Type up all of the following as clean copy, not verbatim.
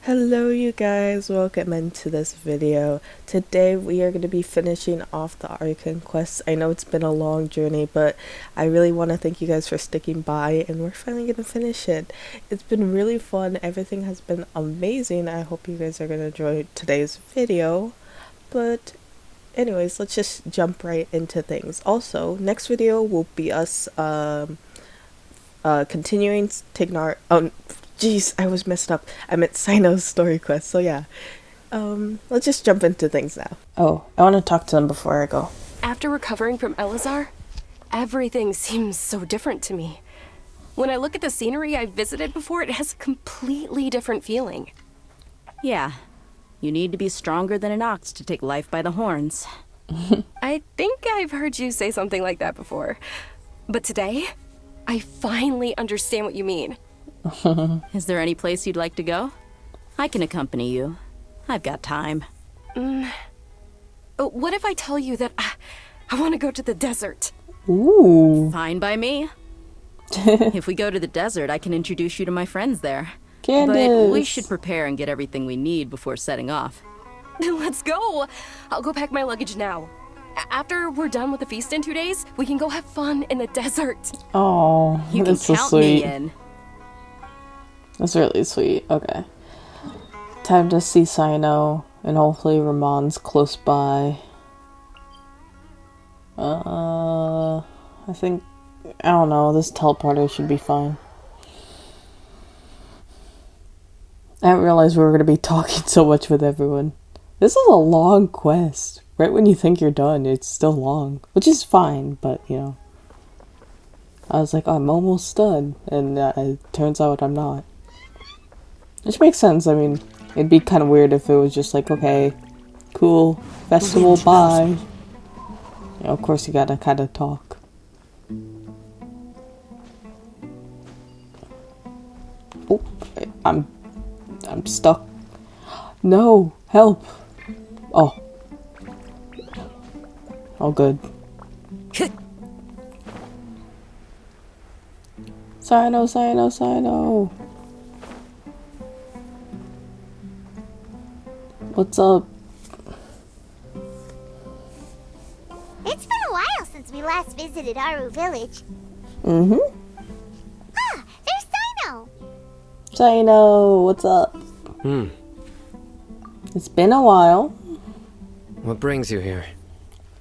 Hello you guys, welcome into this video. Today we are going to be finishing off the Archon quest. I know it's been a long journey, but I really want to thank you guys for sticking by, and we're finally going to finish it. It's been really fun, everything has been amazing. I hope you guys are going to enjoy today's video. But anyways, let's just jump right into things. Also, next video will be us continuing Tignar. Oh, jeez, I was messed up. I meant Sino's story quest. So yeah, let's just jump into things now. Oh, I want to talk to them before I go. After recovering from Elazar, everything seems so different to me. When I look at the scenery I visited before, it has a completely different feeling. Yeah, you need to be stronger than an ox to take life by the horns. I think I've heard you say something like that before. But today, I finally understand what you mean. Is there any place you'd like to go? I can accompany you. I've got time. What if I tell you that I want to go to the desert? Ooh. Fine by me. If we go to the desert, I can introduce you to my friends there. Candace. But we should prepare and get everything we need before setting off. Let's go! I'll go pack my luggage now. After we're done with the feast in 2 days, we can go have fun in the desert. Oh, You can that's so count sweet. me in. That's really sweet. Okay. Time to see Sino, and hopefully Ramon's close by. I don't know, this teleporter should be fine. I didn't realize we were going to be talking so much with everyone. This is a long quest. Right when you think you're done, it's still long. Which is fine, but, you know. I was like, I'm almost done. And it turns out I'm not. Which makes sense. I mean, it'd be kind of weird if it was just like, okay, cool, festival, bye. You know, of course you gotta kind of talk. Oh, I'm stuck. No, help. Oh. Oh, good. Sino. What's up? It's been a while since we last visited Aru village. Mm-hmm. Ah, there's Sino. Sino, what's up? It's been a while. What brings you here?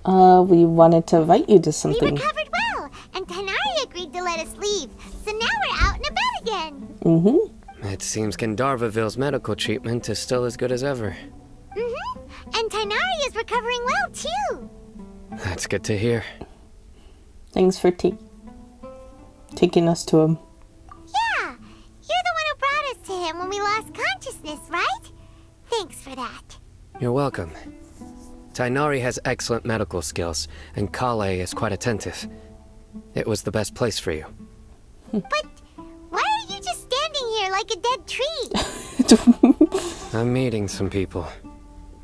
We wanted to invite you to We something. recovered well, and Tanari agreed to let us leave. So now we're out and about again. Mm-hmm. It seems Gandharvaville's medical treatment is still as good as ever. And Tanari is recovering well too. That's good to hear. Thanks for taking us to him. Yeah, you're the one who brought us to him when we lost consciousness, right? Thanks for that. You're welcome. Tainari has excellent medical skills, and Kale is quite attentive. It was the best place for you. But why are you just standing here like a dead tree? I'm meeting some people.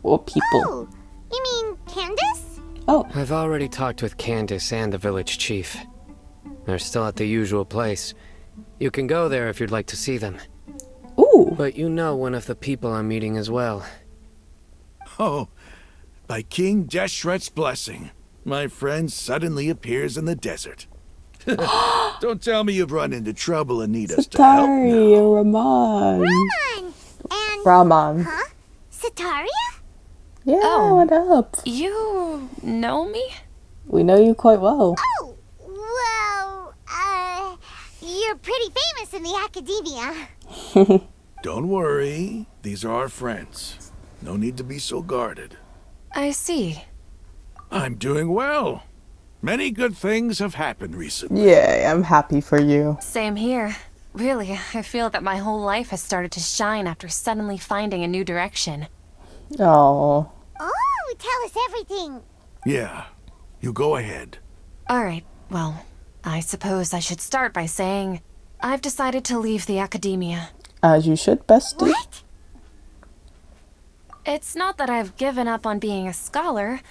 What people? Oh, you mean Candace? Oh, I've already talked with Candace and the village chief. They're still at the usual place. You can go there if you'd like to see them. ooh. But you know one of the people I'm meeting as well. Oh, by King Deshret's blessing, my friend suddenly appears in the desert. Don't tell me you've run into trouble and need us to help Satari now. and Ramon. Raman. And... Raman. Huh? Sataria? Yeah, Oh. what up? You know me? We know you quite well. Oh, well, you're pretty famous in the academia. Don't worry, these are our friends. No need to be so guarded. I see. I'm doing well. Many good things have happened recently. Yeah, I'm happy for you. Same here. Really, I feel that my whole life has started to shine after suddenly finding a new direction. Oh, Oh, tell us everything. Yeah, you go ahead. Alright, well, I suppose I should start by saying I've decided to leave the academia. as you should, bestie. What? It's not that I've given up on being a scholar.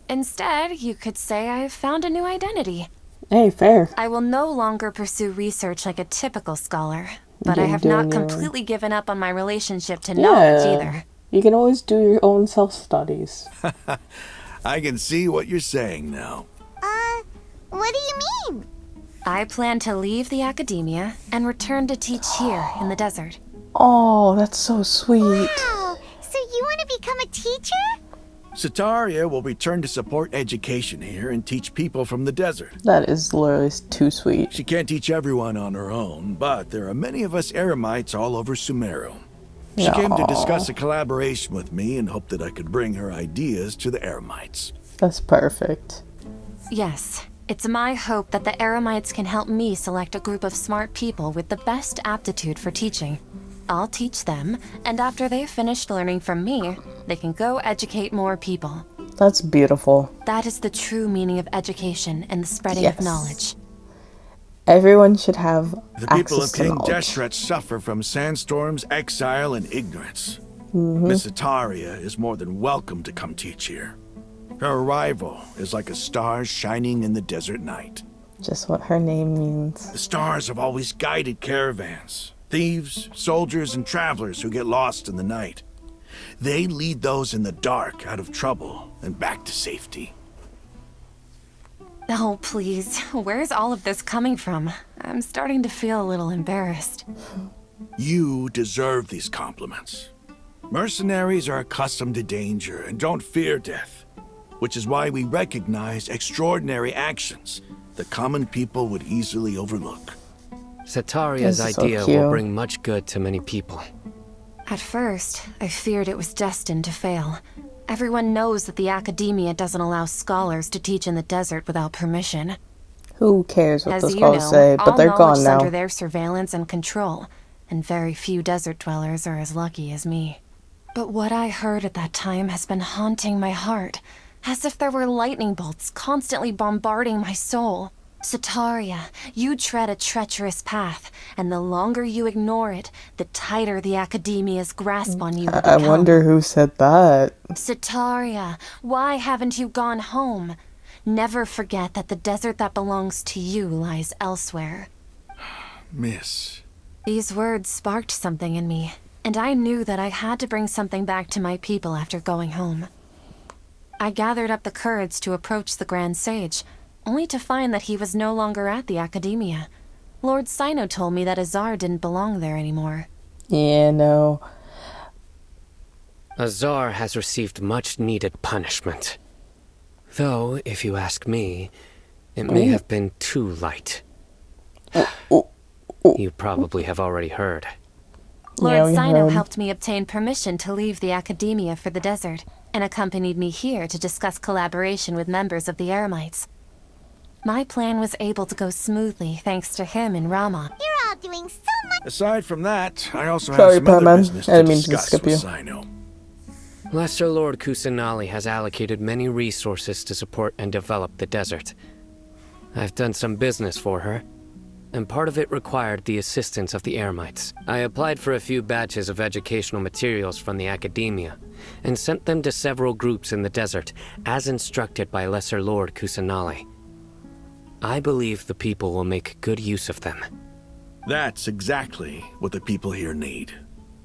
Instead, you could say I've found a new identity. Hey, fair. I will no longer pursue research like a typical scholar, But I can have do not on your own. completely given up on my relationship to knowledge either. You can always do your own self-studies. I can see what you're saying now. What do you mean? I plan to leave the academia and return to teach here in the desert. Oh, that's so sweet. Wow, so you want to become a teacher? Sataria will return to support education here and teach people from the desert. That is literally too sweet. She can't teach everyone on her own, but there are many of us Eremites all over Sumeru. She came to discuss a collaboration with me and hoped that I could bring her ideas to the Eremites. That's perfect. Yes, it's my hope that the Eremites can help me select a group of smart people with the best aptitude for teaching. I'll teach them, and after they've finished learning from me, they can go educate more people. That's beautiful. That is the true meaning of education and the spreading Yes. of knowledge. Everyone should have The people access of to King knowledge. Deshret suffer from sandstorms, exile, and ignorance. Miss Sataria is more than welcome to come teach here. Her arrival is like a star shining in the desert night. Just what her name means. The stars have always guided caravans, thieves, soldiers, and travelers who get lost in the night. They lead those in the dark out of trouble and back to safety. Oh, please, where's all of this coming from? I'm starting to feel a little embarrassed. You deserve these compliments. Mercenaries are accustomed to danger and don't fear death, which is why we recognize extraordinary actions that common people would easily overlook. Sataria's This is so idea cute. will bring much good to many people. At first, I feared it was destined to fail. Everyone knows that the academia doesn't allow scholars to teach in the desert without permission. Who cares what As the you scholars know, say, but all they're knowledge gone is now. under their surveillance and control, and very few desert dwellers are as lucky as me. But what I heard at that time has been haunting my heart, as if there were lightning bolts constantly bombarding my soul. Sataria, you tread a treacherous path, and the longer you ignore it, the tighter the academia's grasp on you will I become. wonder who said that. Sataria, why haven't you gone home? Never forget that the desert that belongs to you lies elsewhere. Miss, These words sparked something in me, and I knew that I had to bring something back to my people after going home. I gathered up the courage to approach the Grand Sage, only to find that he was no longer at the Academia. Lord Sino told me that Azar didn't belong there anymore. Yeah, no. Azar has received much needed punishment. Though, if you ask me, it may have been too light. You probably have already heard. Lord we Sino heard. helped me obtain permission to leave the Academia for the desert, and accompanied me here to discuss collaboration with members of the Eremites. My plan was able to go smoothly thanks to him and Rama. You're all doing so much. aside from that, I also Sorry, have some other Batman. business I to didn't mean to discuss skip with you. Sino. Lesser Lord Kusanali has allocated many resources to support and develop the desert. I've done some business for her, and part of it required the assistance of the Eremites. I applied for a few batches of educational materials from the Academia, and sent them to several groups in the desert, as instructed by Lesser Lord Kusanali. I believe the people will make good use of them. That's exactly what the people here need.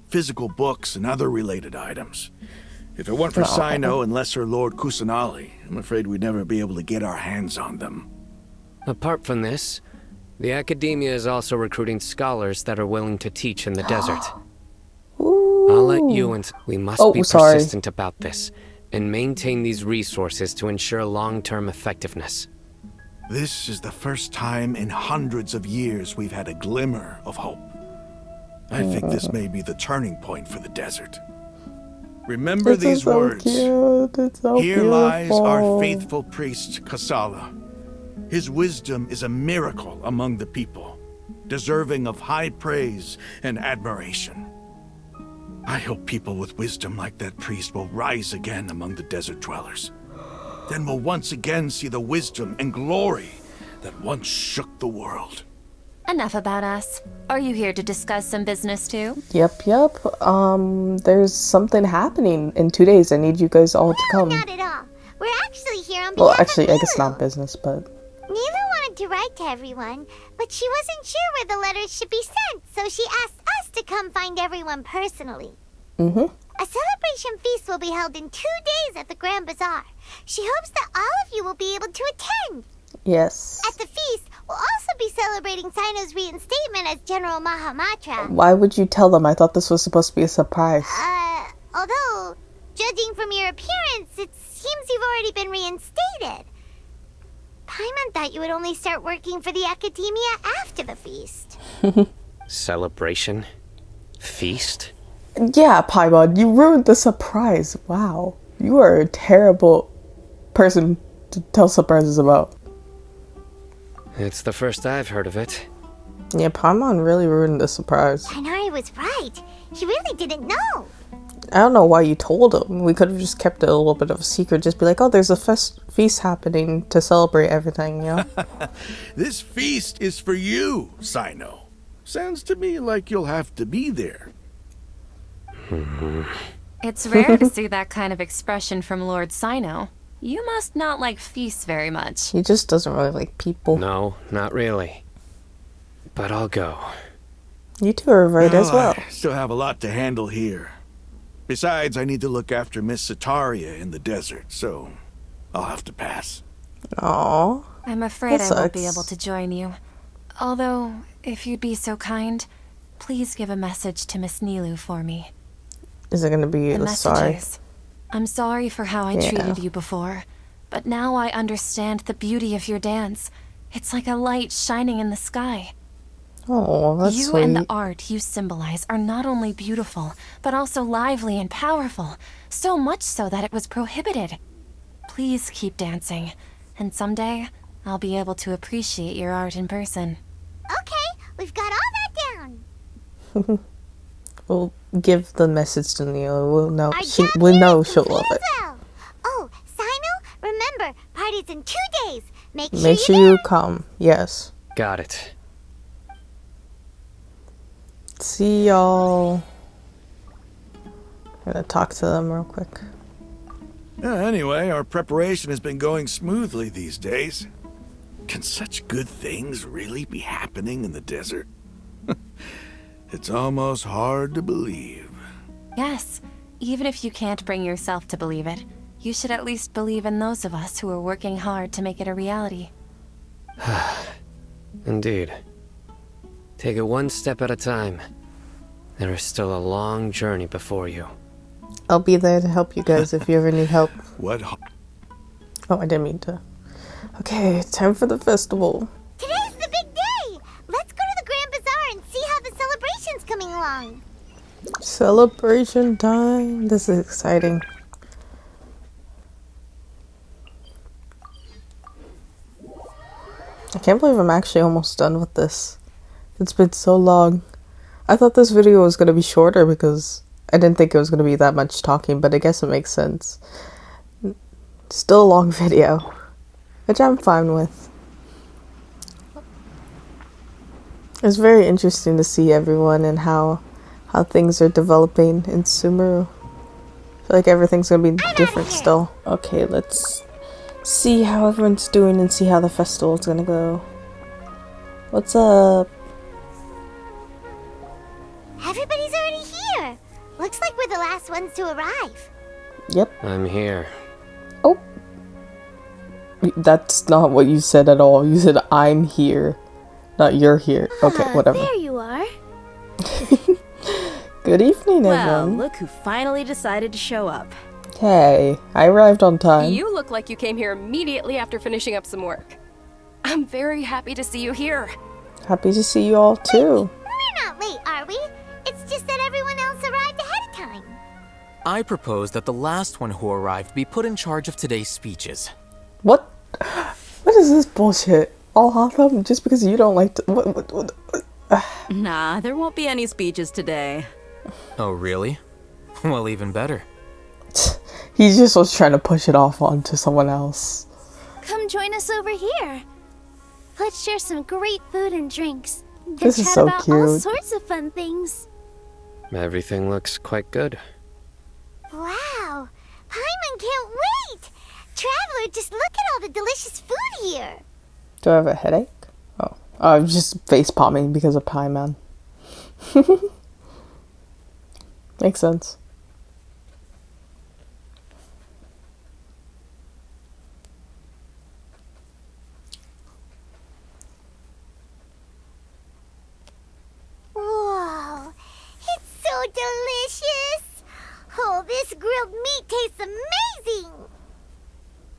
Physical books and other related items. If it weren't for Sino and Lesser Lord Kusanali, I'm afraid we'd never be able to get our hands on them. Apart from this, the Academia is also recruiting scholars that are willing to teach in the desert. I'll let you and we must be sorry. persistent about this, and maintain these resources to ensure long-term effectiveness. This is the first time in hundreds of years we've had a glimmer of hope. I think this may be the turning point for the desert. Remember This is these so words. cute. It's so Here lies our beautiful. faithful priest, Kasala. His wisdom is a miracle among the people, deserving of high praise and admiration. I hope people with wisdom like that priest will rise again among the desert dwellers. Then we'll once again see the wisdom and glory that once shook the world. Enough about us. Are you here to discuss some business too? Yep. There's something happening in 2 days. I need you guys all to come. Not at all. We're actually here on behalf Well, actually, of I guess Nilu. not business, but Nilu wanted to write to everyone, but she wasn't sure where the letters should be sent, so she asked us to come find everyone personally. Mm-hmm. A celebration feast will be held in 2 days at the Grand Bazaar. She hopes that all of you will be able to attend. Yes. At the feast, we'll also be celebrating Sino's reinstatement as General Mahamatra. Why would you tell them? I thought this was supposed to be a surprise. Although, judging from your appearance, it seems you've already been reinstated. Paimon thought you would only start working for the Academia after the feast. Celebration? Feast? Yeah, Paimon, you ruined the surprise. Wow. You are a terrible person to tell surprises about. It's the first I've heard of it. Yeah, Paimon really ruined the surprise. Tighnari was right. He really didn't know. I don't know why you told him. We could have just kept it a little bit of a secret. Just be like, oh, there's a feast happening to celebrate everything, you know? This feast is for you, Sino. Sounds to me like you'll have to be there. It's rare to see that kind of expression from Lord Sino. You must not like feasts very much. He just doesn't really like people. No, not really. But I'll go. You two are right as well. I still have a lot to handle here. Besides, I need to look after Miss Sataria in the desert, so I'll have to pass. Aww. I'm afraid That I won't be sucks. able to join you. Although, if you'd be so kind, please give a message to Miss Nilu for me. Is it gonna be The sorry? message is, I'm sorry for how I treated you before, but now I understand the beauty of your dance. It's like a light shining in the sky. Oh, that's You sweet. and the art you symbolize are not only beautiful, but also lively and powerful. So much so that it was prohibited. Please keep dancing, and someday I'll be able to appreciate your art in person. Okay, we've got all that down. We'll give the message to Neela. We'll know. Our We job know here is she'll complete love it. as well. Oh, Sino, remember, party's in 2 days. Make Make sure you're you there. come. Yes. Got it. See y'all. I'm gonna talk to them real quick. Anyway, our preparation has been going smoothly these days. Can such good things really be happening in the desert? It's almost hard to believe. Yes, even if you can't bring yourself to believe it, you should at least believe in those of us who are working hard to make it a reality. Indeed. Take it one step at a time. There is still a long journey before you. I'll be there to help you guys if you ever need help. What? Oh, I didn't mean to. Okay, time for the festival. Today's the big day. Let's go to the Grand Bazaar and see how the celebration's coming along. Celebration time. This is exciting. I can't believe I'm actually almost done with this. It's been so long. I thought this video was going to be shorter because I didn't think it was going to be that much talking, but I guess it makes sense. Still a long video, which I'm fine with. It's very interesting to see everyone and how things are developing in Sumeru. I feel like everything's going to be different still. Okay, let's see how everyone's doing and see how the festival's going to go. What's up? Everybody's already here. Looks like we're the last ones to arrive. Yep. I'm here. Oh. That's not what you said at all. You said I'm here, not you're here. Okay, whatever. There you are. Good evening, Well, everyone. look who finally decided to show up. Hey, I arrived on time. You look like you came here immediately after finishing up some work. I'm very happy to see you here. Happy to see you all too. We're not late, are we? It's just that everyone else arrived ahead of time. I propose that the last one who arrived be put in charge of today's speeches. What? What is this bullshit? All of them just because you don't like to. What? Nah, there won't be any speeches today. Oh, really? Well, even better. He just was trying to push it off onto someone else. Come join us over here. Let's share some great food and drinks. This is so all cute. sorts of fun things. Everything looks quite good. Wow, Paimon can't wait! Traveler, just look at all the delicious food here. Do I have a headache? Oh, I'm just face palming because of Paimon. Makes sense. Whoa, it's so delicious! Oh, this grilled meat tastes amazing!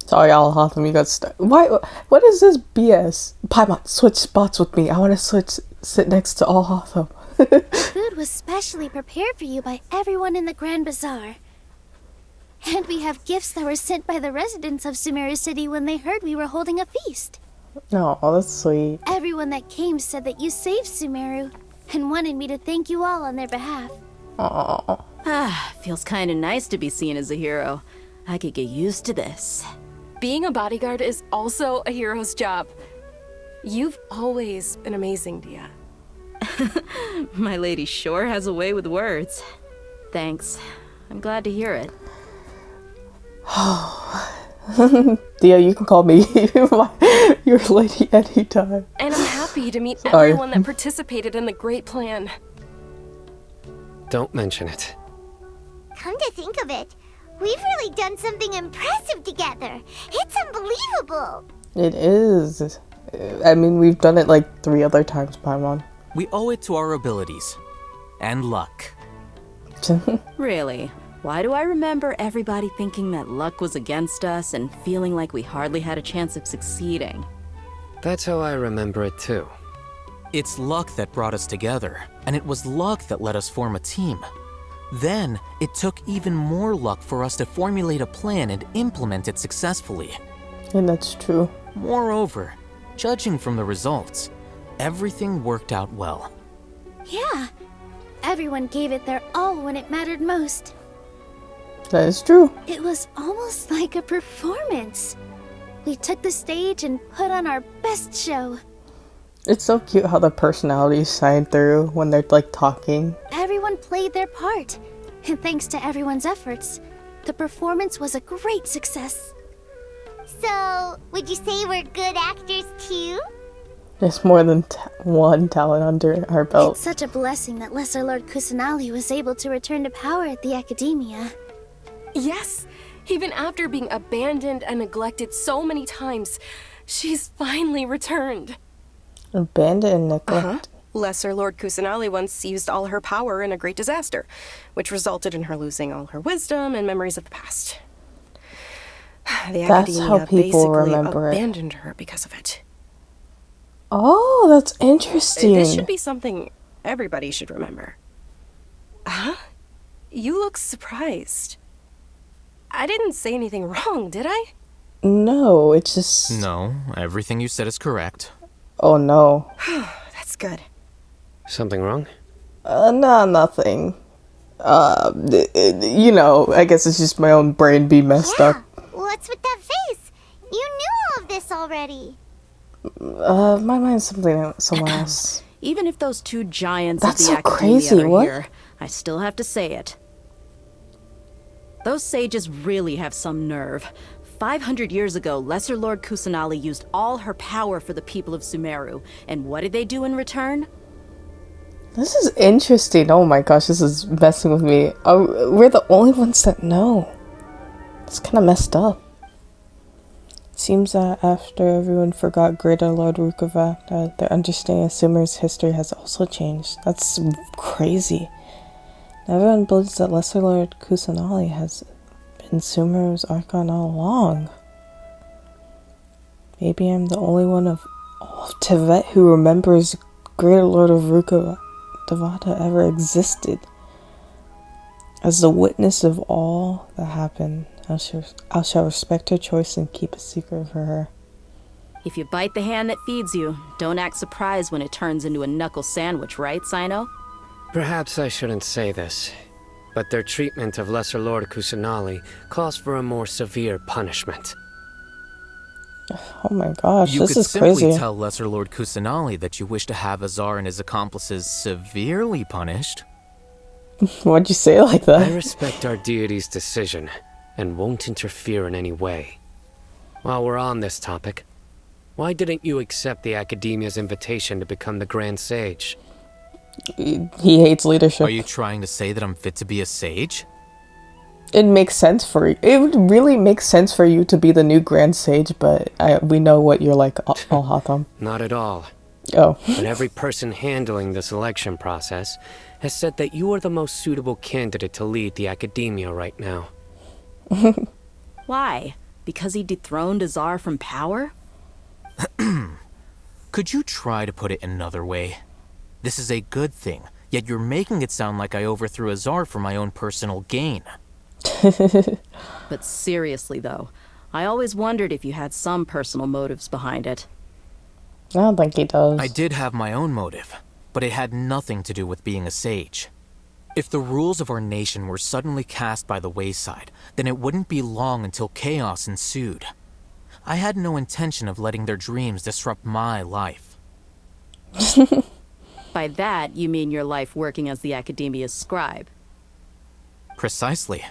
Sorry, Alahatham, you got stuck. Why? What is this BS? Paimon, switch spots with me. I want to sit next to Alahatham. Food was specially prepared for you by everyone in the Grand Bazaar. And we have gifts that were sent by the residents of Sumeru City when they heard we were holding a feast. No, that's sweet. Everyone that came said that you saved Sumeru and wanted me to thank you all on their behalf. Aww. Ah, feels kind of nice to be seen as a hero. I could get used to this. Being a bodyguard is also a hero's job. You've always been amazing, Dia. My lady sure has a way with words. Thanks. I'm glad to hear it. Dia, you can call me your lady anytime. And I'm happy to meet Sorry. everyone that participated in the great plan. Don't mention it. Come to think of it, we've really done something impressive together. It's unbelievable. It is. I mean, we've done it like 3 other times, Paimon. We owe it to our abilities. And luck. Really? Why do I remember everybody thinking that luck was against us and feeling like we hardly had a chance of succeeding? That's how I remember it too. It's luck that brought us together, and it was luck that let us form a team. Then, it took even more luck for us to formulate a plan and implement it successfully. And that's true. Moreover, judging from the results, everything worked out well. Yeah, everyone gave it their all when it mattered most. That is true. It was almost like a performance. We took the stage and put on our best show. It's so cute how the personalities shine through when they're like talking. Everyone played their part, and thanks to everyone's efforts, the performance was a great success. So, would you say we're good actors too? There's more than one talent under our belt. It's such a blessing that Lesser Lord Kusanali was able to return to power at the Academia. Yes, even after being abandoned and neglected so many times, she's finally returned. Abandoned and neglect. Lesser Lord Kusanali once used all her power in a great disaster, which resulted in her losing all her wisdom and memories of the past. The That's how Academia people basically remember it. abandoned her because of it. Oh, that's interesting. This should be something everybody should remember. Huh? You look surprised. I didn't say anything wrong, did I? No, it's just... No, everything you said is correct. Oh no. That's good. Something wrong? No, nothing. You know, I guess it's just my own brain be messed up. What's with that face? You knew all of this already. My mind's something somewhere else. Even if those 2 giants That's of so the Academia crazy, are what? here, I still have to say it. Those sages really have some nerve. 500 years ago, Lesser Lord Kusanali used all her power for the people of Sumeru, and what did they do in return? This is interesting. Oh my gosh, this is messing with me. We're the only ones that know. It's kind of messed up. Seems that after everyone forgot Greater Lord Rukavak, their understanding of Sumeru's history has also changed. That's crazy. Everyone believes that Lesser Lord Kusanali has been Sumeru's Archon all along. Maybe I'm the only one of all of Tibet who remembers Greater Lord of Rukavak Devata ever existed. As the witness of all that happened, I shall respect her choice and keep a secret for her. If you bite the hand that feeds you, don't act surprised when it turns into a knuckle sandwich, right, Sino? Perhaps I shouldn't say this, but their treatment of Lesser Lord Kusanali calls for a more severe punishment. Oh my gosh, You this could is simply crazy. tell Lesser Lord Kusanali that you wish to have Azar and his accomplices severely punished. Why'd you say it like I that? respect our deity's decision and won't interfere in any way. While we're on this topic, Why didn't you accept the Academia's invitation to become the Grand Sage? He hates leadership. Are you trying to say that I'm fit to be a sage? It makes sense for you. It would really make sense for you to be the new Grand Sage, but we know what you're like, Al-Hatham. Not at all. Oh. But every person handling the selection process has said that you are the most suitable candidate to lead the Academia right now. Why? Because he dethroned Azar from power? Could you try to put it another way? This is a good thing, yet you're making it sound like I overthrew Azar for my own personal gain. But seriously, though, I always wondered if you had some personal motives behind it. I don't think he does. I did have my own motive, but it had nothing to do with being a sage. If the rules of our nation were suddenly cast by the wayside, then it wouldn't be long until chaos ensued. I had no intention of letting their dreams disrupt my life. By that, you mean your life working as the Academia's scribe. Precisely.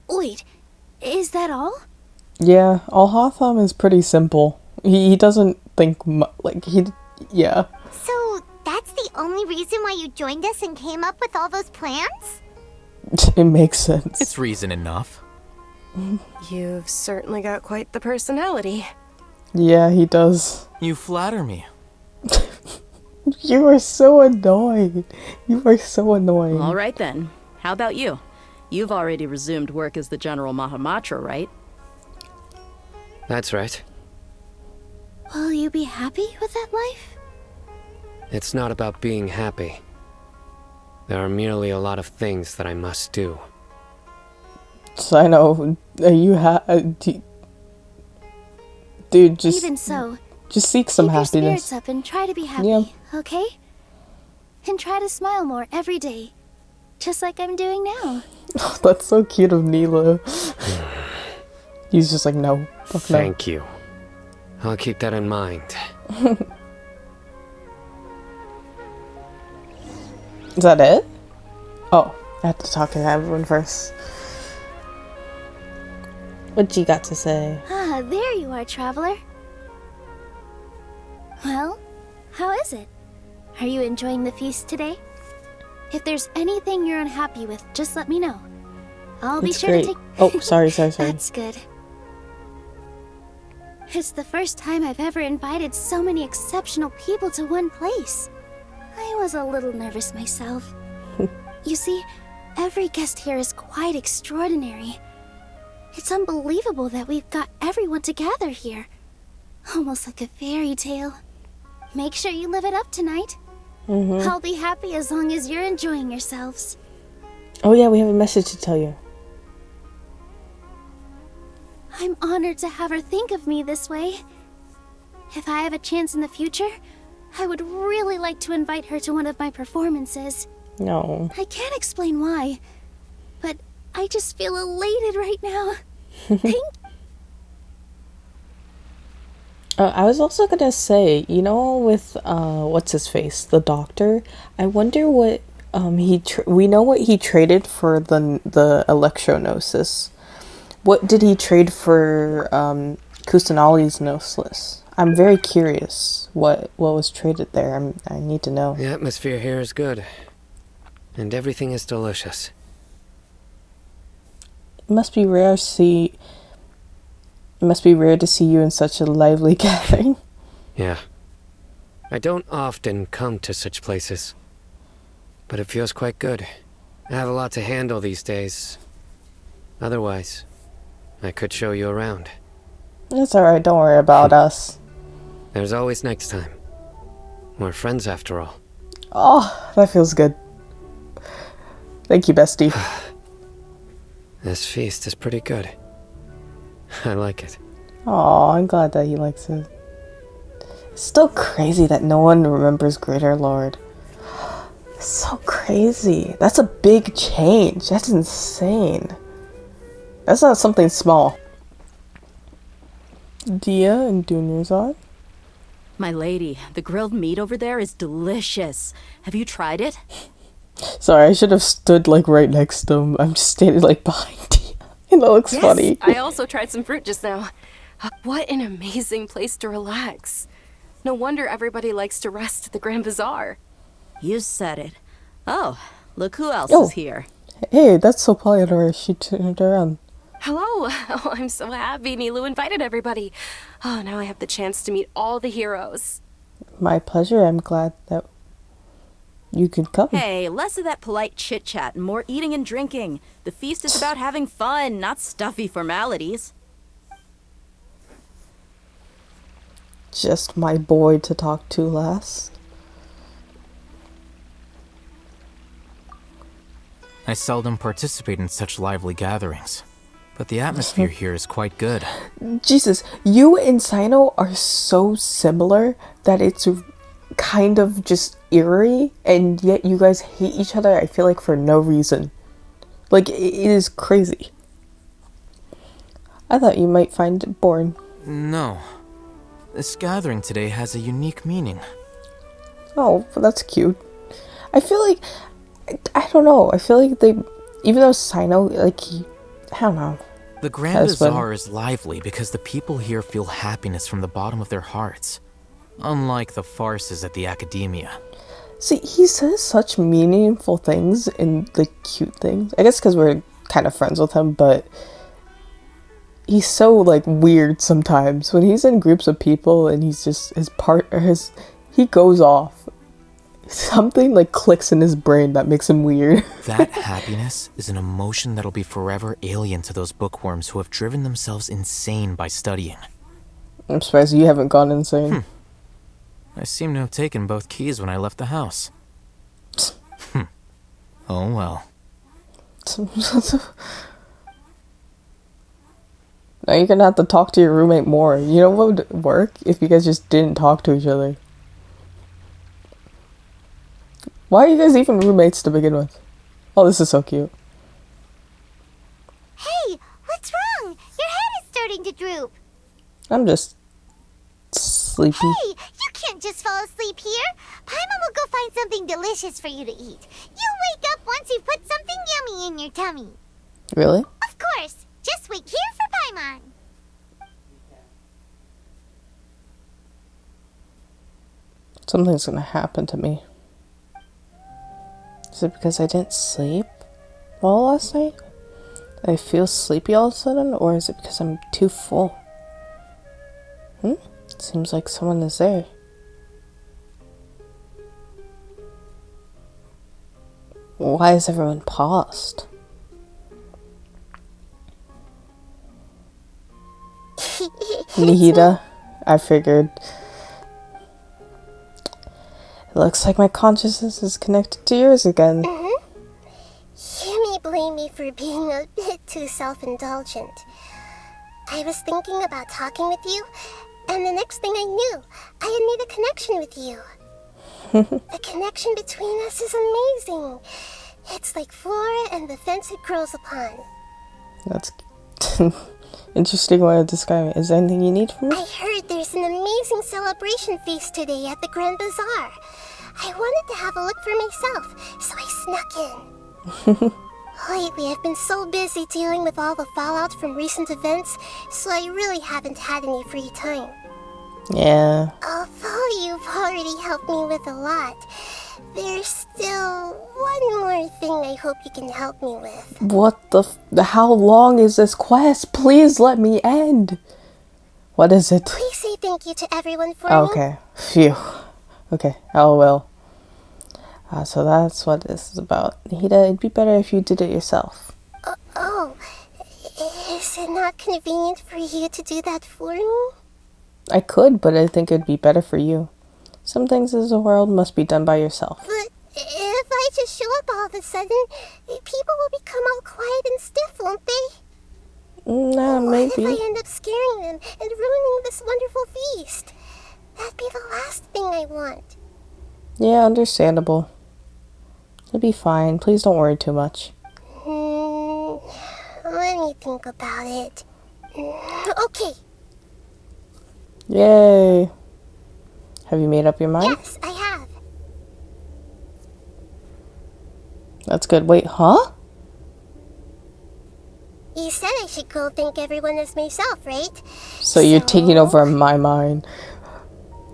Wait, is that all? Yeah, Al-Hatham is pretty simple. He doesn't think yeah. So that's the only reason why you joined us and came up with all those plans? It makes sense. It's reason enough. You've certainly got quite the personality. Yeah, he does. You flatter me. You are so annoying. You are so annoying. All right then. How about you? You've already resumed work as the General Mahamatra, right? That's right. Will you be happy with that life? It's not about being happy. There are merely a lot of things that I must do. So I know. Dude, just Even so, just seek some keep your happiness. spirits up and try to be happy, Yeah. okay? And try to smile more every day. Just like I'm doing now. That's so cute of Neela. He's just like, no. Fuck no. Thank you. I'll keep that in mind. Is that it? Oh, I have to talk to everyone first. What you got to say? Ah, there you are, traveler. Well, how is it? Are you enjoying the feast today? If there's anything you're unhappy with, just let me know. I'll be It's sure great. to take... Oh, sorry. That's good. It's the first time I've ever invited so many exceptional people to one place. I was a little nervous myself. You see, every guest here is quite extraordinary. It's unbelievable that we've got everyone together here. Almost like a fairy tale. Make sure you live it up tonight. I'll be happy as long as you're enjoying yourselves. Oh yeah, we have a message to tell you. I'm honored to have her think of me this way. If I have a chance in the future, I would really like to invite her to one of my performances. No. I can't explain why, but I just feel elated right now. Thank I was also gonna say, you know, with what's his face, the doctor. I wonder what we know what he traded for the electronosis. What did he trade for Kusanali's gnosis? I'm very curious what was traded there. I need to know. The atmosphere here is good. And everything is delicious. It must be rare to see you in such a lively gathering. Yeah. I don't often come to such places. But it feels quite good. I have a lot to handle these days. Otherwise, I could show you around. It's alright, don't worry about us. There's always next time. We're friends after all. Oh, that feels good. Thank you, bestie. This feast is pretty good. I like it. Oh, I'm glad that he likes it. It's still crazy that no one remembers Greater Lord. It's so crazy. That's a big change. That's insane. That's not something small. Dia and Dunyazad? My lady, the grilled meat over there is delicious. Have you tried it? Sorry, I should have stood like right next to him. I'm just standing like behind Dia. And that looks Yes, funny. I also tried some fruit just now. What an amazing place to relax. No wonder everybody likes to rest at the Grand Bazaar. You said it. Oh, look who else Oh. is here. Hey, that's so Polydor. She turned around. Hello. Oh, I'm so happy Nilu invited everybody. Oh, now I have the chance to meet all the heroes. My pleasure. I'm glad that you could come. Hey, less of that polite chit-chat and more eating and drinking. The feast is about having fun, not stuffy formalities. Just my boy to talk to last. I seldom participate in such lively gatherings, but the atmosphere here is quite good. Jesus, you and Sino are so similar that it's kind of just eerie, and yet you guys hate each other, I feel like, for no reason. Like, it is crazy. I thought you might find it boring. No. This gathering today has a unique meaning. Oh, that's cute. I feel like, I don't know, I feel like they, even though Sino, like, I don't know. The Grand Bazaar is lively because the people here feel happiness from the bottom of their hearts. Unlike the farces at the Academia. See, he says such meaningful things and the cute things. I guess because we're kind of friends with him, but he's so, like, weird sometimes. When he's in groups of people and he's just, he goes off. Something, like, clicks in his brain that makes him weird. That happiness is an emotion that'll be forever alien to those bookworms who have driven themselves insane by studying. I'm surprised you haven't gone insane. I seem to have taken both keys when I left the house. Oh well. Now you're gonna have to talk to your roommate more. You know what would work? If you guys just didn't talk to each other. Why are you guys even roommates to begin with? Oh, this is so cute. Hey, what's wrong? Your head is starting to droop. I'm just sleepy. Hey, you can't just fall asleep here. Paimon will go find something delicious for you to eat. You'll wake up once you've put something yummy in your tummy. Really? Of course. Just wait here for Paimon. Something's gonna happen to me. Is it because I didn't sleep well last night? I feel sleepy all of a sudden, or is it because I'm too full? Seems like someone is there. Why is everyone paused? Nahida, I figured. It looks like my consciousness is connected to yours again. You may blame me for being a bit too self-indulgent. I was thinking about talking with you, and the next thing I knew, I had made a connection with you. The connection between us is amazing. It's like flora and the fence it grows upon. That's interesting way of describing it. Is there anything you need from me? I heard there's an amazing celebration feast today at the Grand Bazaar. I wanted to have a look for myself, so I snuck in. Lately, I've been so busy dealing with all the fallout from recent events, so I really haven't had any free time. Yeah. Although you've already helped me with a lot, there's still one more thing I hope you can help me with. What the how long is this quest? Please let me end. What is it? Please say thank you to everyone for me. Okay. Phew. Okay, I will. So that's what this is about. Nahida, it'd be better if you did it yourself. Is it not convenient for you to do that for me? I could, but I think it'd be better for you. Some things in the world must be done by yourself. But if I just show up all of a sudden, people will become all quiet and stiff, won't they? Nah, What maybe. if I end up scaring them and ruining this wonderful feast? That'd be the last thing I want. Yeah, understandable. It'll be fine. Please don't worry too much. Let me think about it. Okay, Yay! Have you made up your mind? yes, I have. That's good. Wait, huh? You said I should go thank everyone as myself, right? So you're taking over my mind.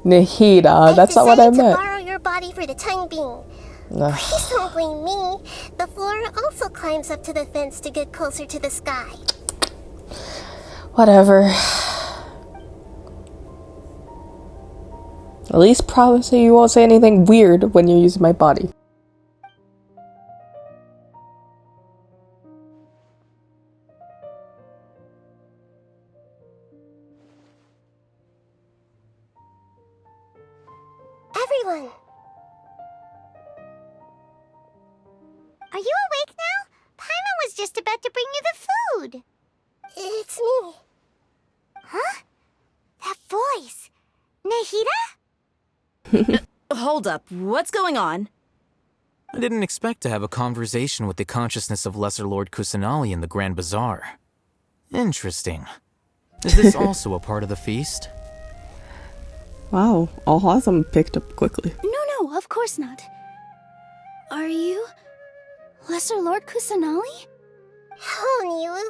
Nahida, that's not what I decided to meant. borrow your body for the time being. Ugh. Please don't blame me. The flora also climbs up to the fence to get closer to the sky. Whatever. At least promise that you won't say anything weird when you're using my body. Everyone! Are you awake now? Paimon was just about to bring you the food. It's me. Huh? That voice. Nahida? Hold up, what's going on? I didn't expect to have a conversation with the consciousness of Lesser Lord Kusanali in the Grand Bazaar. Interesting. Is this also a part of the feast? Wow, all awesome picked up quickly. No, of course not. Are you Lesser Lord Kusanali? Hello, Nilu.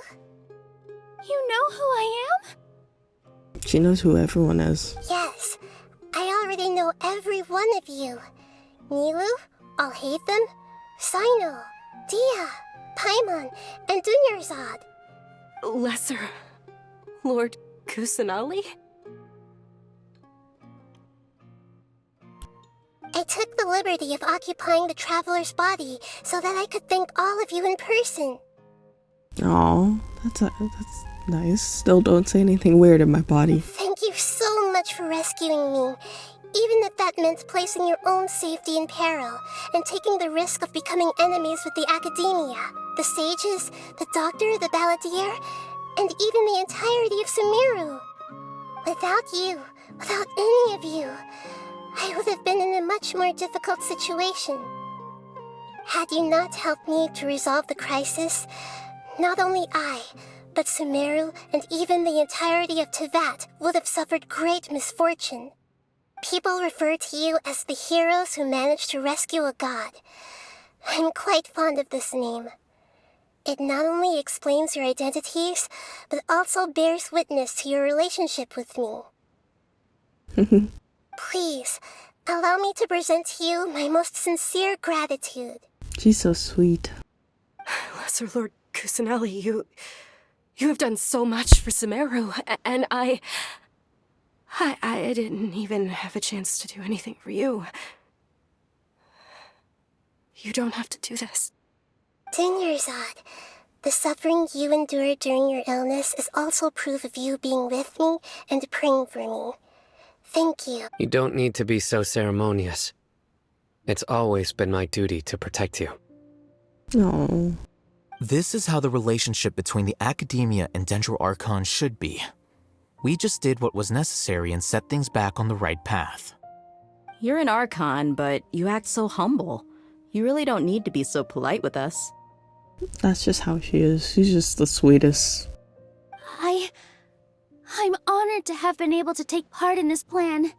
You know who I am? She knows who everyone is. Yes, I already know every one of you. Nilu, Alhaitham, Sino, Dia, Paimon, and Dunyarzad. Lesser Lord Kusanali? I took the liberty of occupying the traveler's body so that I could thank all of you in person. Aw, that's nice. Still don't say anything weird in my body. Thank you so much for rescuing me, even if that meant placing your own safety in peril and taking the risk of becoming enemies with the academia, the sages, the doctor, the balladeer, and even the entirety of Sumeru. Without you, without any of you, I would have been in a much more difficult situation. Had you not helped me to resolve the crisis, not only I, but Sumeru and even the entirety of Tevat would have suffered great misfortune. People refer to you as the heroes who managed to rescue a god. I'm quite fond of this name. It not only explains your identities, but also bears witness to your relationship with me. Please, allow me to present to you my most sincere gratitude. She's so sweet. Lesser Lord Kusanali, you have done so much for Sumeru, and I didn't even have a chance to do anything for you. You don't have to do this. Dunyarzad, the suffering you endured during your illness is also proof of you being with me and praying for me. Thank you. You don't need to be so ceremonious. It's always been my duty to protect you. No. This is how the relationship between the Academia and Dendro Archon should be. We just did what was necessary and set things back on the right path. You're an Archon, but you act so humble. You really don't need to be so polite with us. That's just how she is. She's just the sweetest. I'm honored to have been able to take part in this plan.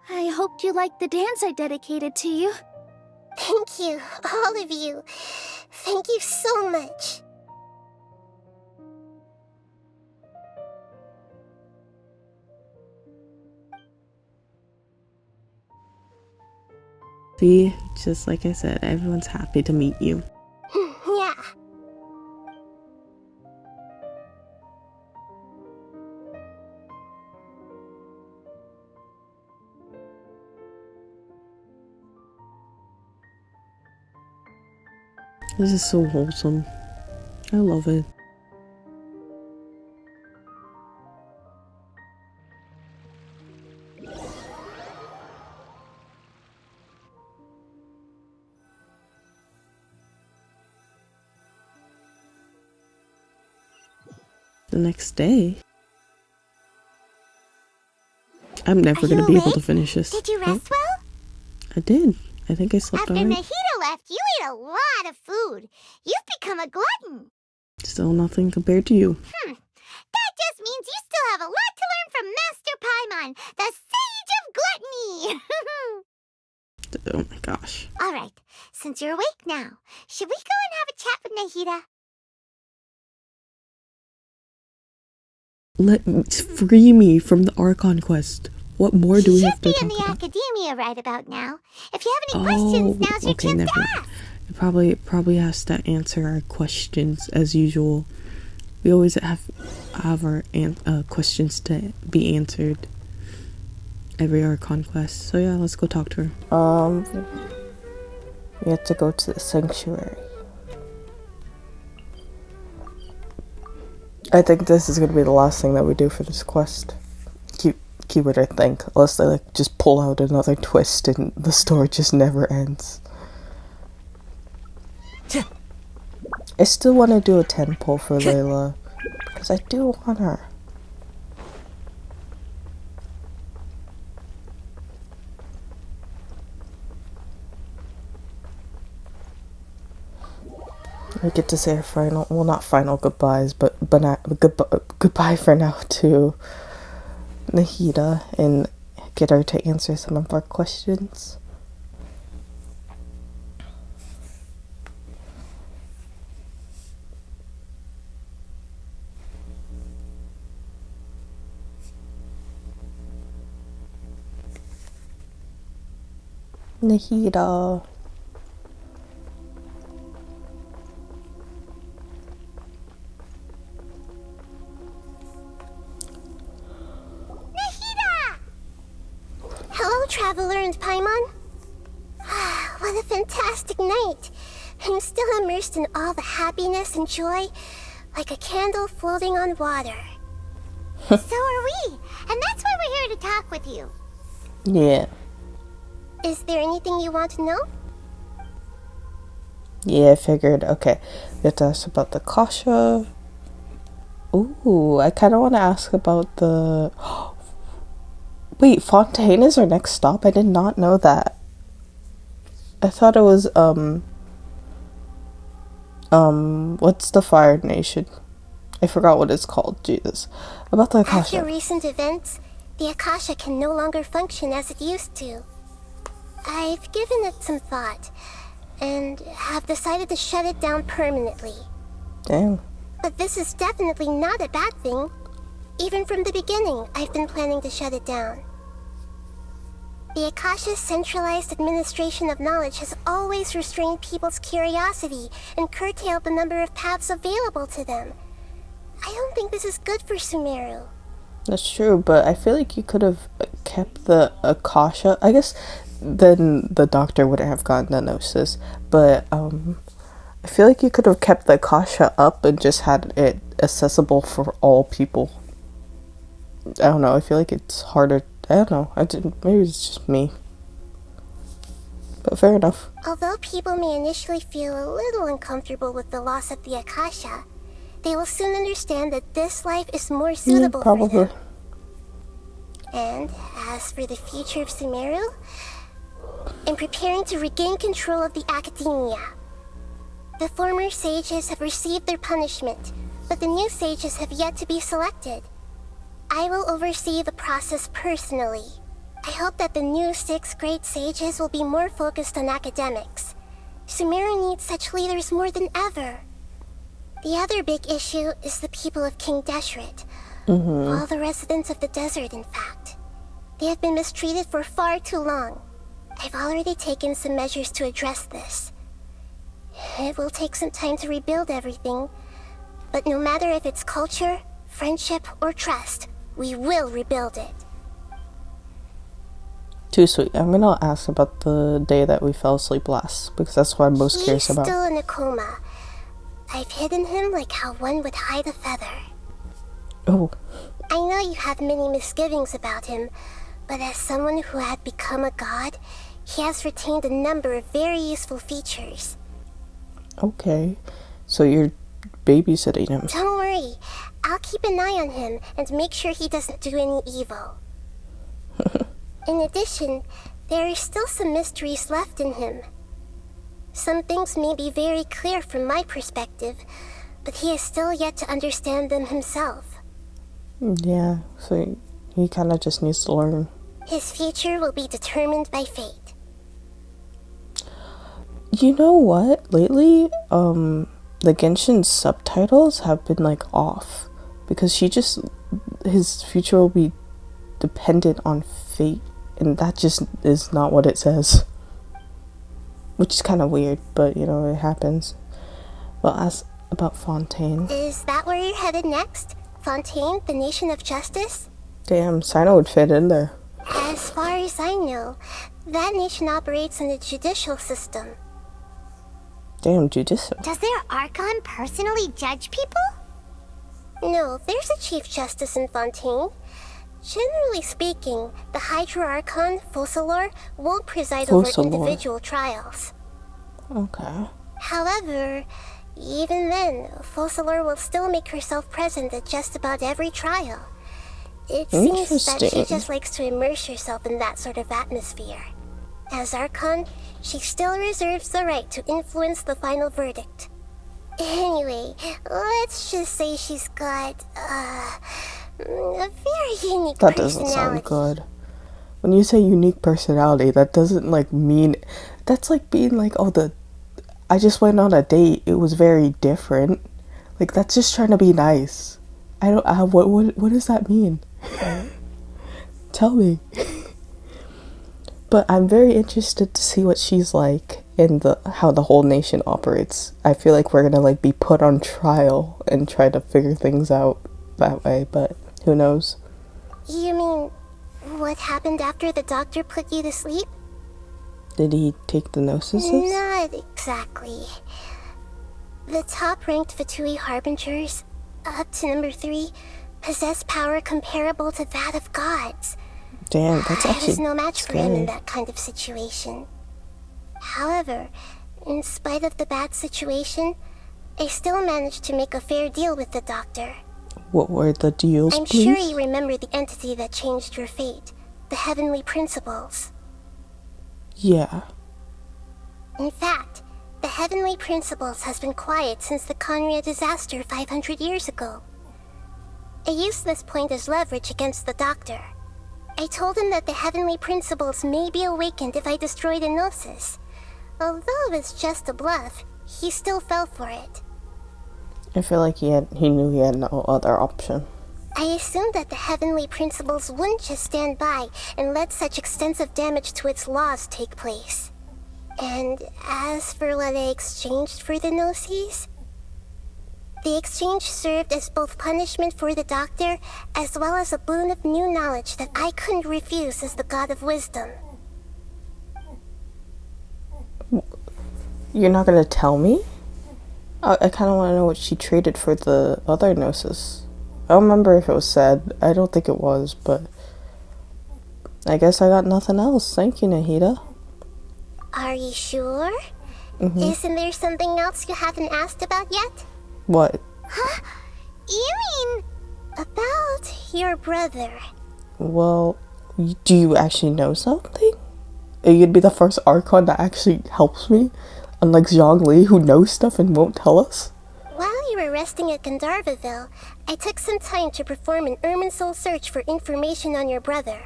I hoped you liked the dance I dedicated to you. Thank you, all of you. Thank you so much. See, just like I said, everyone's happy to meet you. Yeah. This is so wholesome. I love it. The next day, I'm never going to be able to finish this. Did you rest well? I did. I think I slept After alright. Nahida left, you ate a lot of food. You've become a glutton. Still nothing compared to you. That just means you still have a lot to learn from Master Paimon, the Sage of Gluttony. Oh my gosh. All right, since you're awake now, should we go and have a chat with Nahida? Free me from the Archon quest. What more do we have to talk should be in the about? academia right about now. If you have any questions, now's your Okay, chance never to mind. ask. It probably has to answer our questions as usual. We always have our questions to be answered every Archon quest. So yeah, let's go talk to her. We have to go to the sanctuary. I think this is gonna be the last thing that we do for this quest. Keyword I think, unless they like just pull out another twist and the story just never ends. I still want to do a 10 pull for Layla because I do want her. We get to say our final, well, not final goodbyes, but goodbye for now to Nahida and get her to answer some of our questions. Nahida. Hello, Traveler and Paimon. What a fantastic night. I'm still immersed in all the happiness and joy, like a candle floating on water. So are we, and that's why we're here to talk with you. Yeah. Is there anything you want to know? Yeah, I figured. Okay. We have to ask about the Kasha. Ooh, I kind of want to ask about the... Wait, Fontaine is our next stop? I did not know that. I thought it was, what's the Fire Nation? I forgot what it's called, Jesus. About the Akasha. After recent events, the Akasha can no longer function as it used to. I've given it some thought, and have decided to shut it down permanently. Damn. But this is definitely not a bad thing. Even from the beginning, I've been planning to shut it down. The Akasha's centralized administration of knowledge has always restrained people's curiosity and curtailed the number of paths available to them. I don't think this is good for Sumeru. That's true, but I feel like you could have kept the Akasha. I guess then the doctor wouldn't have gotten the gnosis, but I feel like you could have kept the Akasha up and just had it accessible for all people. I don't know, I feel like it's harder. I don't know, maybe it's just me. But fair enough. Although people may initially feel a little uncomfortable with the loss of the Akasha, they will soon understand that this life is more suitable for them. And as for the future of Sumeru, I'm preparing to regain control of the academia. The former sages have received their punishment, but the new sages have yet to be selected. I will oversee the process personally. I hope that the new 6 great sages will be more focused on academics. Sumeru needs such leaders more than ever. The other big issue is the people of King Deshret. All the residents of the desert, in fact. They have been mistreated for far too long. I've already taken some measures to address this. It will take some time to rebuild everything, but no matter if it's culture, friendship, or trust, we will rebuild it. Too sweet. I'm gonna ask about the day that we fell asleep last, because that's what I'm most curious about. He's still in a coma. I've hidden him like how one would hide a feather. Oh. I know you have many misgivings about him, but as someone who had become a god, he has retained a number of very useful features. Okay. So you're babysitting him. Don't worry. I'll keep an eye on him and make sure he doesn't do any evil. In addition, there are still some mysteries left in him. Some things may be very clear from my perspective, but he is still yet to understand them himself. Yeah, so he kind of just needs to learn. His future will be determined by fate. You know what? Lately, the Genshin subtitles have been like off because she just his future will be dependent on fate, and that just is not what it says. Which is kind of weird, but you know, it happens. Well, as about Fontaine. Is that where you're headed next? Fontaine, the nation of justice? Damn, Sino would fit in there. As far as I know, that nation operates in the judicial system. Damn, judicial. Does their Archon personally judge people? No, there's a Chief Justice in Fontaine. Generally speaking, the Hydra Archon, Focalor, won't preside over individual trials. Okay. However, even then, Focalor will still make herself present at just about every trial. It seems that she just likes to immerse herself in that sort of atmosphere. As Archon, she still reserves the right to influence the final verdict. Anyway, let's just say she's got, a very unique personality. That doesn't sound good. When you say unique personality, that doesn't, like, mean... That's like being like, oh, I just went on a date, it was very different. Like, that's just trying to be nice. I don't... what does that mean? Tell me. But I'm very interested to see what she's like in how the whole nation operates. I feel like we're gonna, like, be put on trial and try to figure things out that way, but who knows? You mean, what happened after the doctor put you to sleep? Did he take the gnosis? Not exactly. The top-ranked Fatui Harbingers, up to number 3, possess power comparable to that of gods. Damn, that's actually I was no match scary. for him in that kind of situation. However, in spite of the bad situation, I still managed to make a fair deal with the doctor. What were the deals, I'm please? sure you remember the entity that changed your fate, the Heavenly Principles. Yeah. In fact, the Heavenly Principles has been quiet since the Conria disaster 500 years ago. I used this point as leverage against the doctor. I told him that the Heavenly Principles may be awakened if I destroy the Gnosis. Although it's just a bluff, he still fell for it. I feel like he knew he had no other option. I assumed that the Heavenly Principles wouldn't just stand by and let such extensive damage to its laws take place. And as for what I exchanged for the Gnosis, the exchange served as both punishment for the doctor as well as a boon of new knowledge that I couldn't refuse as the God of Wisdom. You're not gonna tell me? I kind of want to know what she traded for the other Gnosis. I don't remember if it was said. I don't think it was, but I guess I got nothing else. Thank you, Nahida. Are you sure? Mm-hmm. Isn't there something else you haven't asked about yet? What? Huh? You mean about your brother? Well, do you actually know something? You'd be the first Archon that actually helps me, unlike Zhongli, who knows stuff and won't tell us. While you were resting at Gandharvaville, I took some time to perform an Irminsul search for information on your brother.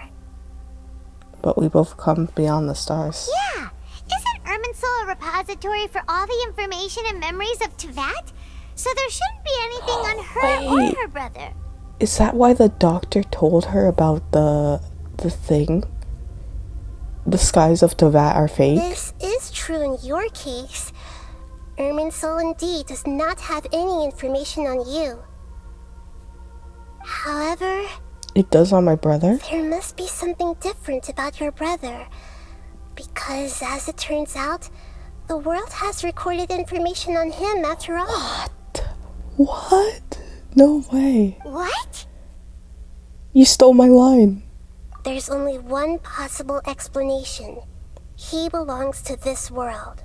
But we both come beyond the stars. Yeah! Isn't Irminsul a repository for all the information and memories of Tevat? So there shouldn't be anything on her Wait. or her brother. Is that why the doctor told her about the thing? The skies of Tevat are fake? This is true in your case. Irminsul indeed does not have any information on you. However, It does on my brother? there must be something different about your brother. Because as it turns out, the world has recorded information on him after all. What? No way. What? You stole my line. There's only one possible explanation. He belongs to this world.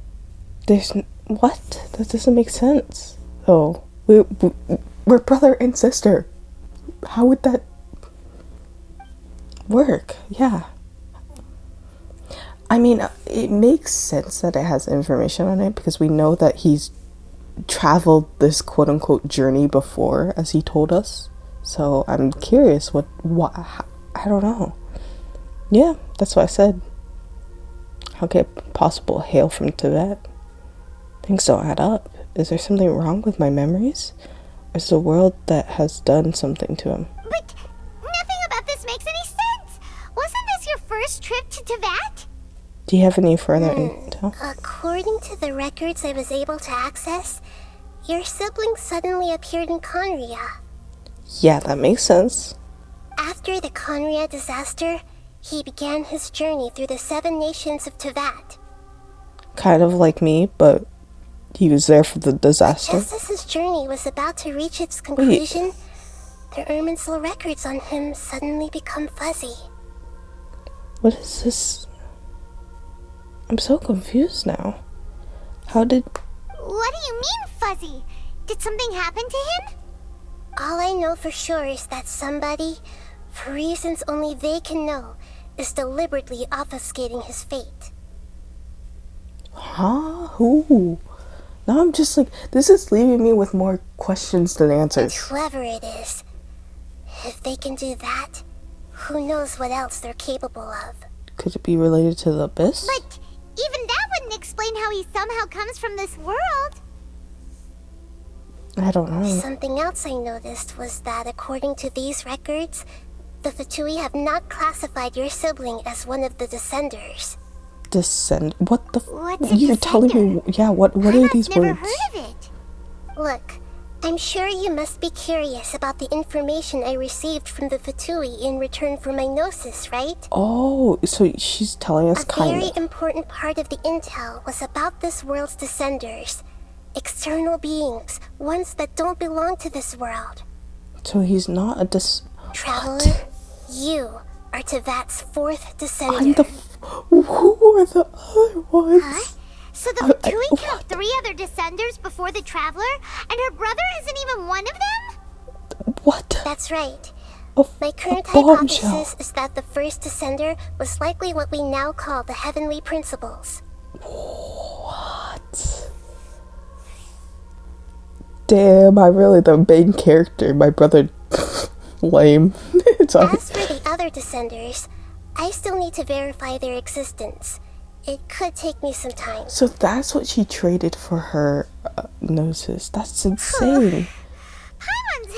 What? That doesn't make sense. Oh, we're brother and sister. How would that work? Yeah. I mean, it makes sense that it has information on it because we know that he's traveled this quote-unquote journey before, as he told us. So I'm curious what I don't know. Yeah, that's what I said. How could it possible hail from Tibet? Things don't add up. Is there something wrong with my memories? Or is the world that has done something to him? But first trip to Teyvat? Do you have any further intel? According to the records I was able to access, your sibling suddenly appeared in Conria. Yeah, that makes sense. After the Conria disaster, he began his journey through the 7 nations of Teyvat. Kind of like me, but he was there for the disaster. Just as his journey was about to reach its conclusion, the Irminsul records on him suddenly become fuzzy. What is this? I'm so confused now. How did... What do you mean, fuzzy? Did something happen to him? All I know for sure is that somebody, for reasons only they can know, is deliberately obfuscating his fate. Huh? Who? Now I'm just like, this is leaving me with more questions than And answers. whoever it is, if they can do that, who knows what else they're capable of. Could it be related to the abyss? But even that wouldn't explain how he somehow comes from this world. I don't know. Something else I noticed was that according to these records, the Fatui have not classified your sibling as one of the Descenders. Descend... What the... What's a You're telling me... Yeah, what are these Never words? heard of it. Look, I'm sure you must be curious about the information I received from the Fatui in return for my gnosis, right? Oh, so she's telling us A kind very of... important part of the intel was about this world's Descenders. External beings, ones that don't belong to this world. So he's not a Traveler, you are Teyvat's 4th Descender. I'm the... Who are the other ones? Huh? So the Fatui killed 3 other Descenders before the Traveler, and her brother isn't even one of them? What? That's right. A, My current a bombshell. hypothesis is that the first Descender was likely what we now call the Heavenly Principles. What? Damn, I'm really the main character. My brother... Lame. Sorry. As for the other Descenders, I still need to verify their existence. It could take me some time. So that's what she traded for her gnosis. That's insane.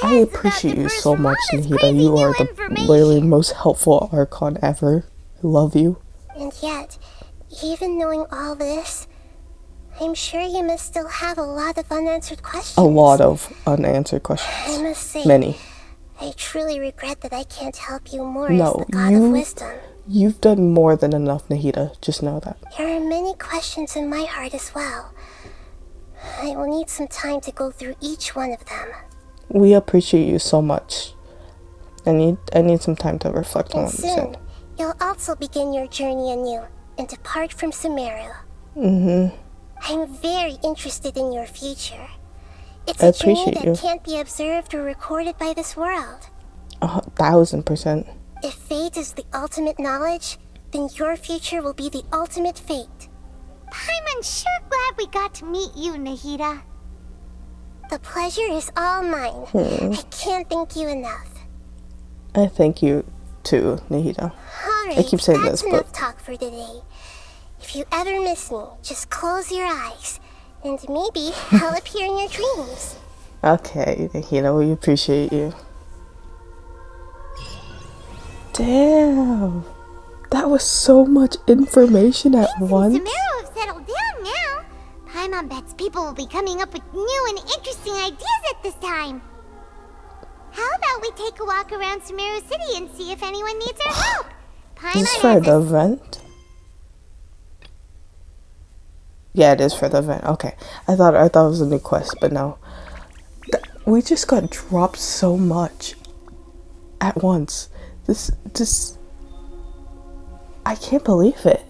I appreciate you so much, Nahida. You are the literally most helpful Archon ever. I love you. And yet, even knowing all this, I'm sure you must still have a lot of unanswered questions. A lot of unanswered questions. I must say, Many. I truly regret that I can't help you more No, as the God of Wisdom. You've done more than enough, Nahida. Just know that. There are many questions in my heart as well. I will need some time to go through each one of them. We appreciate you so much. I need some time to reflect on And what you soon, said. you'll also begin your journey anew and depart from Sumeru. I'm very interested in your future. It's I a journey appreciate that you. can't be observed or recorded by this world. 1,000%. If fate is the ultimate knowledge, then your future will be the ultimate fate. I'm sure glad we got to meet you, Nahida. The pleasure is all mine. I can't thank you enough. I thank you too, Nahida. Alright, I keep saying that's this, enough but talk for today. If you ever miss me, just close your eyes, and maybe I'll appear in your dreams. okay, Nahida, we appreciate you. Damn, that was so much information at once. Sumeru have settled down now. Paimon bets people will be coming up with new and interesting ideas at this time. How about we take a walk around Sumeru City and see if anyone needs our help? Paimon Is this for the event? Yeah, it is for the event. Okay, I thought it was a new quest, but no. We just got dropped so much at once. This, I can't believe it.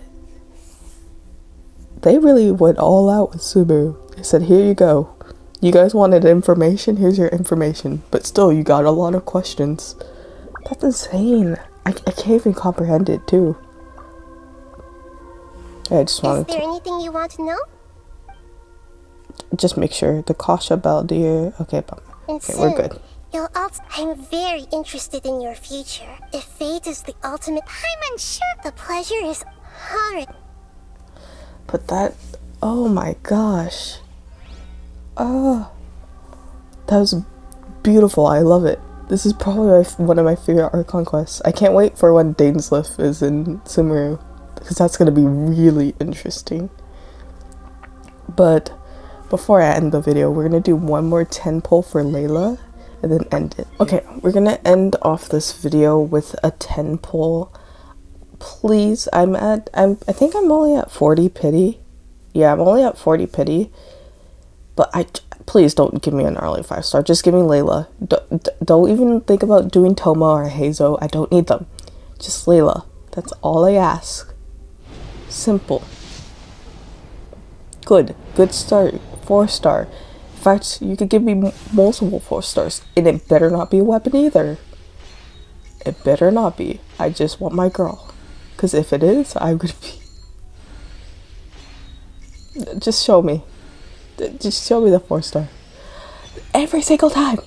They really went all out with Sumeru. They said, here you go. You guys wanted information? Here's your information. But still, you got a lot of questions. That's insane. I can't even comprehend it, too. I just wanted Is there anything you want to know? just make sure. The Kasha Baldir. Okay, And okay, soon, we're good. you'll also... I'm very interested in your future. If fate is the ultimate... I'm unsure. The pleasure is horrid. But that... Oh my gosh. Oh. That was beautiful. I love it. This is probably one of my favorite Archon quests. I can't wait for when Dainsleif is in Sumeru, because that's going to be really interesting. But before I end the video, we're going to do one more 10 pull for Layla, and then end it. Okay, we're going to end off this video with a 10 pull. Please, I think I'm only at 40 pity. Yeah, I'm only at 40 pity. But please don't give me an early 5-star. Just give me Layla. Don't even think about doing Toma or Hazo. I don't need them. Just Layla. That's all I ask. Simple. Good start. 4-star. In fact, you could give me multiple 4-stars. And it better not be a weapon either. It better not be. I just want my girl. Because if it is, I'm gonna be... Just show me. Just show me the 4-star. Every single time.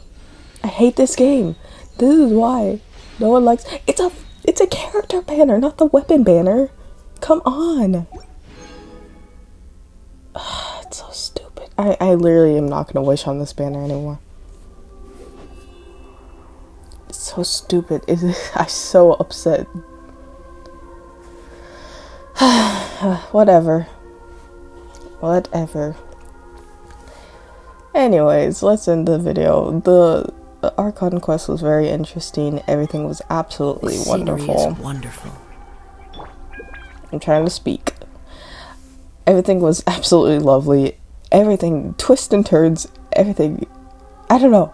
I hate this game. This is why no one likes... It's a character banner, not the weapon banner. Come on. It's so stupid. I literally am not gonna wish on this banner anymore. It's so stupid. I'm so upset. Whatever. Anyways, let's end the video. The Archon quest was very interesting. Everything was absolutely wonderful. Wonderful. I'm trying to speak. Everything was absolutely lovely. Everything, twists and turns, everything. I don't know.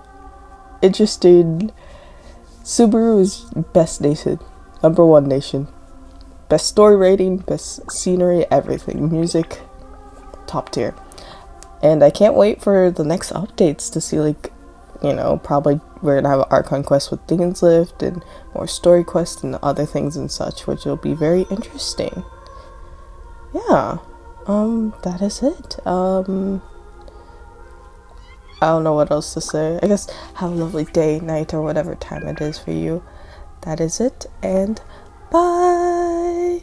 Interesting. Subaru is best nation. #1 nation. Best story rating, best scenery, everything. Music, top tier. And I can't wait for the next updates to see, like, you know, probably we're gonna have an Archon quest with Dainsleif and more story quests and other things and such, which will be very interesting. Yeah, that is it. I don't know what else to say. I guess have a lovely day, night, or whatever time it is for you. That is it, and bye.